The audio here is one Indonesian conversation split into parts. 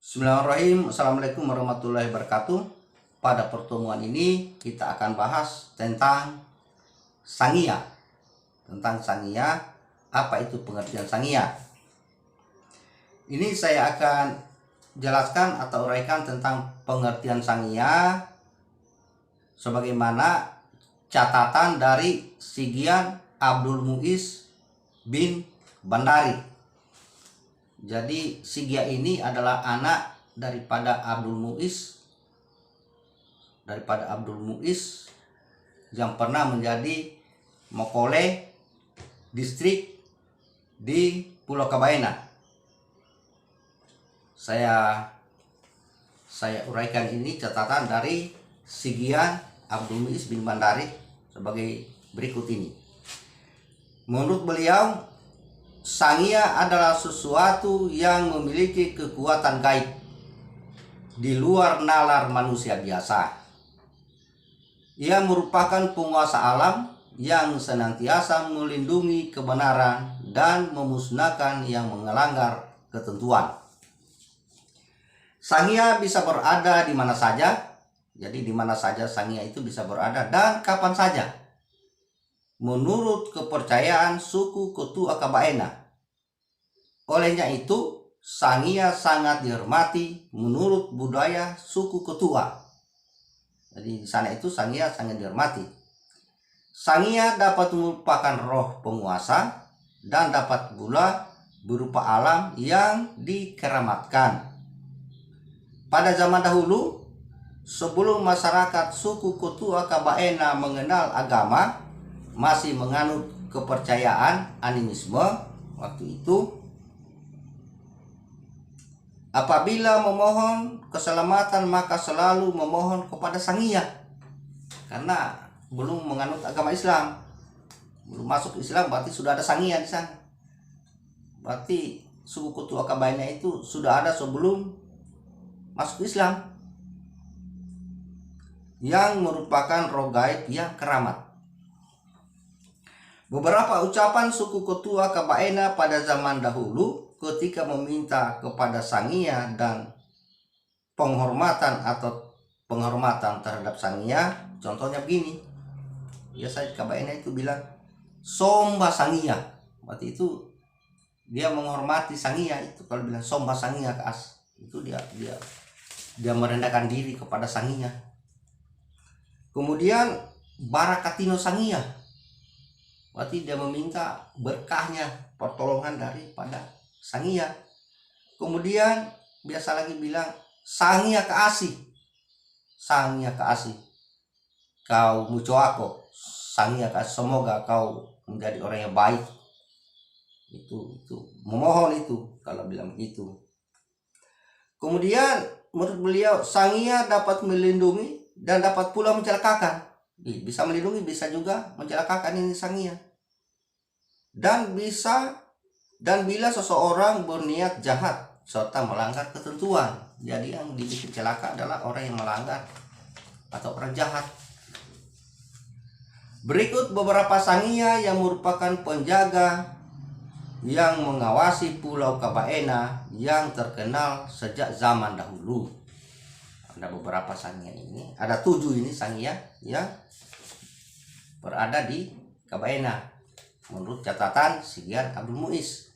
Bismillahirrahmanirrahim. Assalamualaikum warahmatullahi wabarakatuh. Pada pertemuan ini kita akan bahas tentang sangia. Tentang sangia, apa itu pengertian sangia? Ini saya akan jelaskan atau uraikan tentang pengertian sangia sebagaimana catatan dari Sigian Abdul Muiz bin Bandari. Jadi Sigia ini adalah anak daripada Abdul Muiz yang pernah menjadi Mokole distrik di Pulau Kabaena. Saya uraikan ini catatan dari Sigian Abdul Muiz bin Bandari sebagai berikut ini. Menurut beliau, sangia adalah sesuatu yang memiliki kekuatan gaib di luar nalar manusia biasa. Ia merupakan penguasa alam yang senantiasa melindungi kebenaran dan memusnahkan yang melanggar ketentuan. Sangia bisa berada di mana saja. Jadi di mana saja sangia itu bisa berada dan kapan saja. Menurut kepercayaan suku Ketua Kabaena. Olehnya itu, sangia sangat dihormati menurut budaya suku Ketua. Jadi di sana itu sangia sangat dihormati. Sangia dapat merupakan roh penguasa dan dapat pula berupa alam yang dikeramatkan. Pada zaman dahulu, sebelum masyarakat suku Ketua Kabaena mengenal agama, masih menganut kepercayaan animisme waktu itu, apabila memohon keselamatan maka selalu memohon kepada sangia, karena belum menganut agama Islam, belum masuk Islam, berarti sudah ada sangia di sana. Berarti suku Ketua Kabaena itu sudah ada sebelum masuk Islam, yang merupakan roh gaib yang keramat. Beberapa ucapan suku Ketua Kabaena pada zaman dahulu ketika meminta kepada sangia dan penghormatan terhadap sangia, contohnya begini. Biasa Kabaena itu bilang somba sangia. Berarti itu dia menghormati sangia itu. Kalau bilang somba sangia ke as, itu dia merendahkan diri kepada sangia. Kemudian barakatino sangia. Berarti dia meminta berkahnya, pertolongan daripada sangia. Kemudian biasa lagi bilang sangia keasih. Sangia keasih. Kau mucoako. Sangia keasih, semoga kau menjadi orang yang baik. Itu memohon itu kalau bilang begitu. Kemudian menurut beliau sangia dapat melindungi dan dapat pula mencelakakan. Bisa melindungi, bisa juga mencelakakan ini sangia. Dan bila seseorang berniat jahat serta melanggar ketentuan. Jadi yang dibikin celaka adalah orang yang melanggar atau orang jahat. Berikut beberapa sangia yang merupakan penjaga yang mengawasi Pulau Kabaena yang terkenal sejak zaman dahulu. Ada beberapa sangia ini, ada 7 ini sangia yang berada di Kabaena menurut catatan Sigian Abdul Muiz.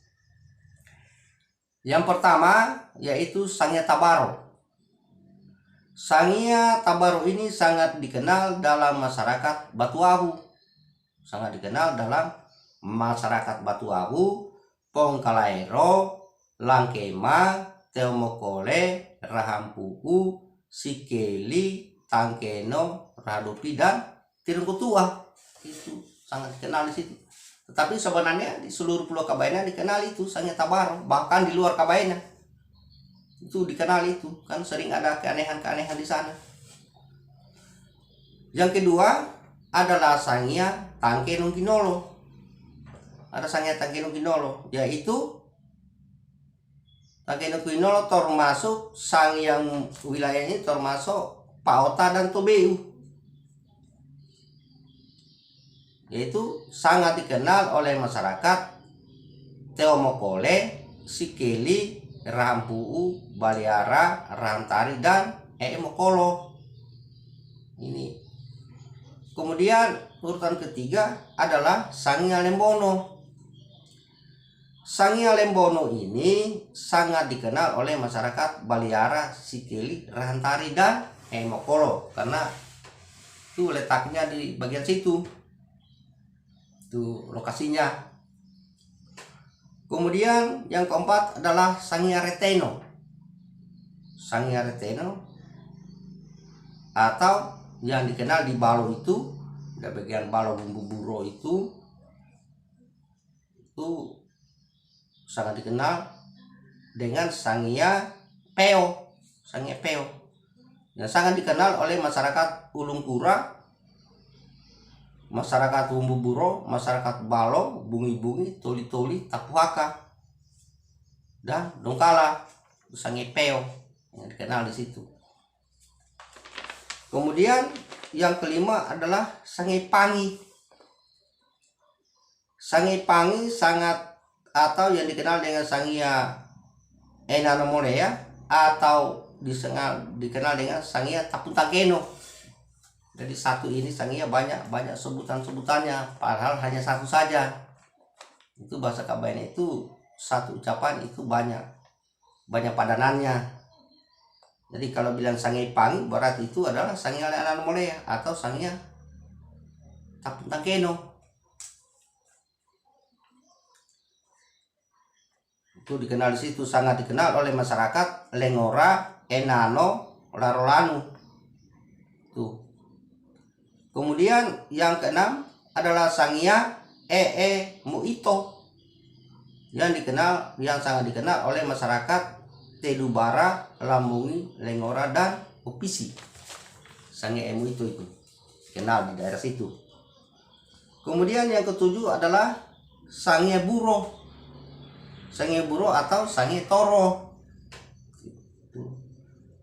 Yang pertama yaitu sangia Tabaro. Sangia Tabaro ini sangat dikenal dalam masyarakat Batuahu. Sangat dikenal dalam masyarakat Batuahu, Pongkalaero, Langkema, Teomokole, Rahampuku, Sikeli, Tangkeno, Radopi, dan Tirungkutua. Itu sangat dikenal di situ. Tetapi sebenarnya di seluruh Pulau Kabaena dikenal itu sangia Tabaro, bahkan di luar Kabaena itu dikenal itu, kan sering ada keanehan-keanehan di sana. Yang kedua adalah sangia Tangkeno Kinolo. Ada sangia Tangkeno Kinolo, yaitu Tangkeno Kinolo termasuk sang yang wilayah ini termasuk Paota dan Tobeu. Yaitu sangat dikenal oleh masyarakat Teomokole, Sikeli, Rahampuu, Baliara, Rahantari, dan Mokolo. Ini. Kemudian urutan ketiga adalah Sangia Lembono. Sangia Lembono ini sangat dikenal oleh masyarakat Baliara, Sikeli, Rahantari, dan Mokolo karena itu letaknya di bagian situ. Itu lokasinya. Kemudian yang keempat adalah Sangia Reteno. Sangia Reteno atau yang dikenal di Balo itu, di bagian Balo Bumbu Buro itu sangat dikenal dengan Sangia Peo. Sangia Peo yang sangat dikenal oleh masyarakat Ulungkura, masyarakat Bumbu-Buro, masyarakat Balo, Bungi-Bungi, Toli-Toli, Tapuaka, dan Dongkala. Sangia Peo yang dikenal di situ. Kemudian yang kelima adalah Sangia Pangi. Sangia Pangi sangat atau yang dikenal dengan Sangia Enanomolea atau dikenal dengan Sangia Tapuntageno. Jadi satu ini Sangia banyak sebutan-sebutannya, padahal hanya satu saja. Itu bahasa Kabayan itu satu ucapan itu banyak padanannya. Jadi kalau bilang Sangia Pangi berarti itu adalah Sangia Enanomolea atau Sangia Tapuntageno. Itu dikenal di situ, sangat dikenal oleh masyarakat Lengora, Enano, Larolanu. Tuh. Kemudian yang keenam adalah Sangia Muito yang sangat dikenal oleh masyarakat Tedubara, Lambungi, Lengora, dan Opisi. Sangia Muito itu kenal di daerah situ. Kemudian yang ketujuh adalah Sangia Buro. Sangia Buro atau Sangia Toro.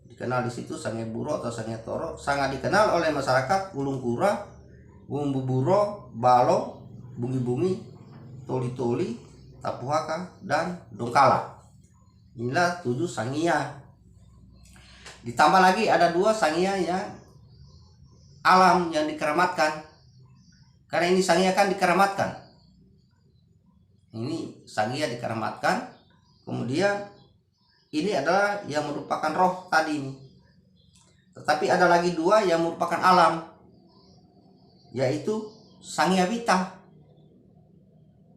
Dikenal di situ Sangia Buro atau Sangia Toro, sangat dikenal oleh masyarakat Ulungkura, Bumbu-Buro, Balo, Bungi-Bungi, Toli-Toli, Tapuaka, dan Dongkala. Inilah 7 Sangia. Ditambah lagi ada 2 Sangia yang alam yang dikeramatkan. Karena ini Sangia kan dikeramatkan. Ini Sangia dikeramatkan. Kemudian ini adalah yang merupakan roh tadi ini. Tetapi ada lagi 2 yang merupakan alam, yaitu Sangia Wita.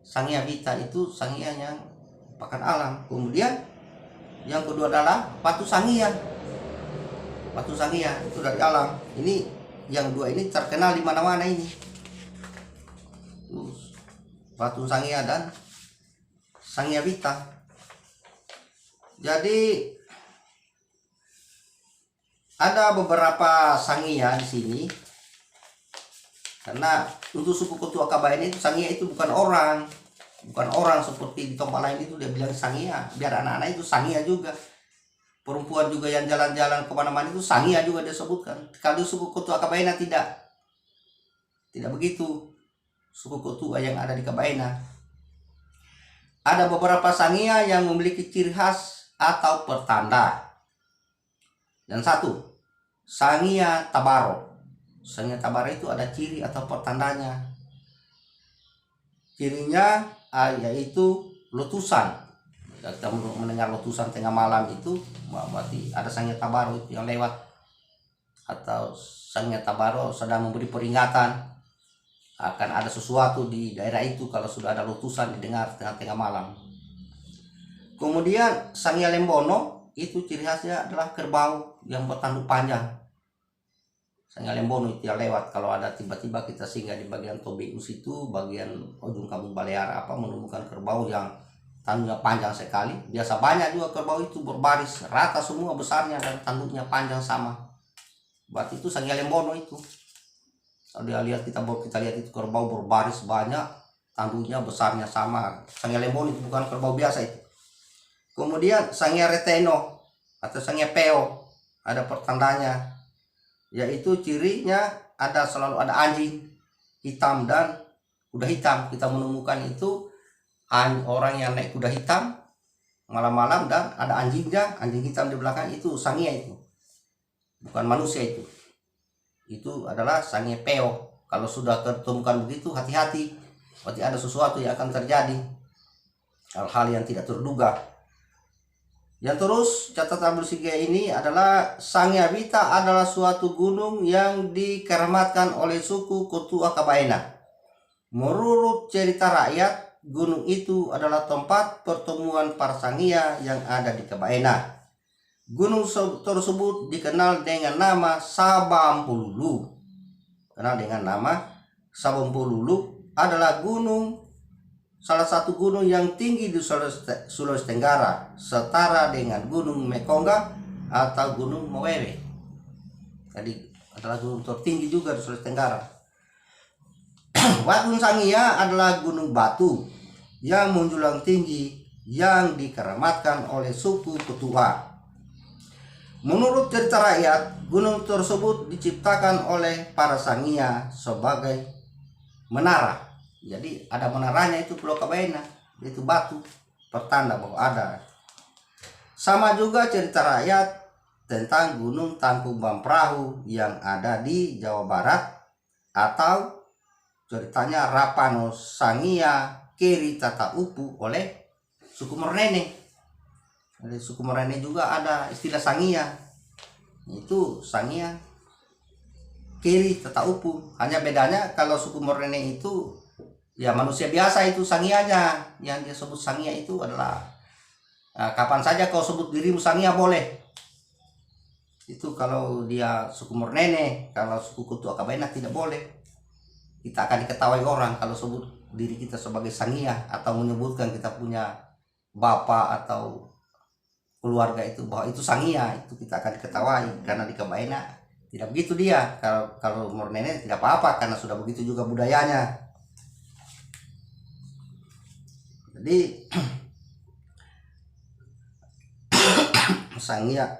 Sangia Wita itu Sangia yang merupakan alam. Kemudian yang kedua adalah Patu Sangia. Patu Sangia itu dari alam. Ini yang 2 ini terkenal di mana-mana ini. Patu Sangia dan Sangia Wita. Jadi ada beberapa Sangia di sini. Karena untuk suku Ketua Kabayan itu Sangia itu bukan orang seperti di tempat lain itu dia bilang Sangia. Biar anak-anak itu Sangia juga. Perempuan juga yang jalan-jalan kemana-mana itu Sangia juga dia sebutkan. Kalau suku Ketua Kabayan tidak begitu. Suku Ketua yang ada di Kabayan. Ada beberapa Sangia yang memiliki ciri khas atau pertanda. Dan 1, Sangia Tabaro. Sangia Tabaro itu ada ciri atau pertandanya. Cirinya yaitu letusan. Kita mendengar letusan tengah malam itu berarti ada Sangia Tabaro itu yang lewat. Atau Sangia Tabaro sedang memberi peringatan akan ada sesuatu di daerah itu kalau sudah ada letusan didengar tengah-tengah malam. Kemudian Sangia Lembono itu ciri khasnya adalah kerbau yang bertanduk panjang. Sangia Lembono itu yang lewat kalau ada tiba-tiba kita singgah di bagian Tobeus itu, bagian ujung kampung Baleara menemukan kerbau yang tanduknya panjang sekali. Biasa banyak juga kerbau itu berbaris rata semua besarnya dan tanduknya panjang sama. Berarti itu Sangia Lembono itu. Kalau kita lihat itu kerbau berbaris banyak, tanduknya besarnya sama. Sangia Lembono itu bukan kerbau biasa itu. Kemudian Sangia Reteno atau Sangia Peo ada pertandanya, yaitu cirinya selalu ada anjing hitam dan kuda hitam. Kita menemukan itu orang yang naik kuda hitam malam-malam, dan ada anjingnya, anjing hitam di belakang, itu Sangia, itu bukan manusia, itu adalah Sangia Peo. Kalau sudah ketemukan begitu, hati-hati, berarti ada sesuatu yang akan terjadi, hal-hal yang tidak terduga. Yang terus catatan bersiga ini adalah Sangia Wita adalah suatu gunung yang dikeramatkan oleh suku Kotua Kabaena. Menurut cerita rakyat, gunung itu adalah tempat pertemuan para Sangia yang ada di Kabaena. Gunung tersebut dikenal dengan nama Sabampululu. Kenal dengan nama Sabampululu adalah salah satu gunung yang tinggi di Sulawesi Tenggara, setara dengan Gunung Mekongga atau Gunung Mawere. Jadi adalah gunung tertinggi juga di Sulawesi Tenggara. Watu Sangia adalah gunung batu yang menjulang tinggi yang dikeramatkan oleh suku Kotua. Menurut cerita rakyat, gunung tersebut diciptakan oleh para Sangia sebagai menara. Jadi ada menaranya, itu Pulau Kabaena, itu batu pertanda bahwa ada. Sama juga cerita rakyat tentang Gunung Tangkuban Perahu yang ada di Jawa Barat, atau ceritanya Rapano Sangia Keri Tata Upu oleh suku Mornene. Dari suku Mornene juga ada istilah Sangia, itu Sangia Keri Tata Upu. Hanya bedanya kalau suku Mornene itu ya manusia biasa, itu Sangianya. Yang dia sebut Sangia itu adalah kapan saja kau sebut dirimu Sangia boleh. Itu kalau dia suku Mornene. Kalau suku Kotua Kabaena tidak boleh. Kita akan diketahui orang kalau sebut diri kita sebagai Sangia, atau menyebutkan kita punya bapak atau keluarga itu bahwa itu Sangia, itu kita akan diketahui. Karena di Kabaena tidak begitu dia. Kalau Mornene tidak apa-apa, karena sudah begitu juga budayanya. Jadi Sangia,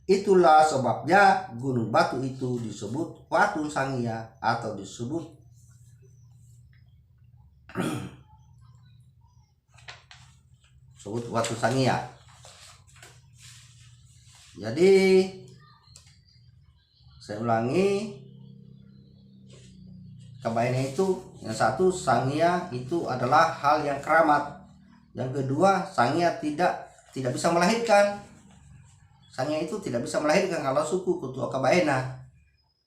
itulah sebabnya gunung batu itu disebut Watu Sangia atau disebut Watu Sangia. Jadi saya ulangi, Kabaena itu yang satu, Sangia itu adalah hal yang keramat. Yang kedua, Sangia tidak bisa melahirkan. Sangia itu tidak bisa melahirkan kalau suku Kotua Kabaena.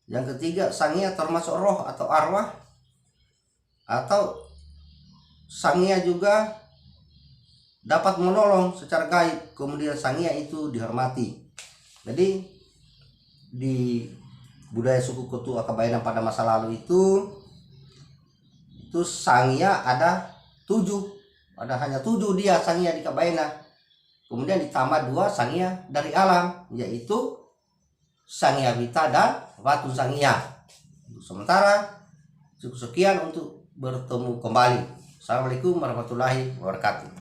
Yang ketiga, Sangia termasuk roh atau arwah, atau Sangia juga dapat menolong secara gaib. Kemudian Sangia itu dihormati. Jadi di budaya suku Kotua Kabaena pada masa lalu itu Sangia ada 7. Ada hanya 7 dia Sangia di Kabaena. Kemudian ditambah 2 Sangia dari alam, yaitu Sangia Wita dan Watu Sangia. Sementara cukup sekian, untuk bertemu kembali. Assalamualaikum warahmatullahi wabarakatuh.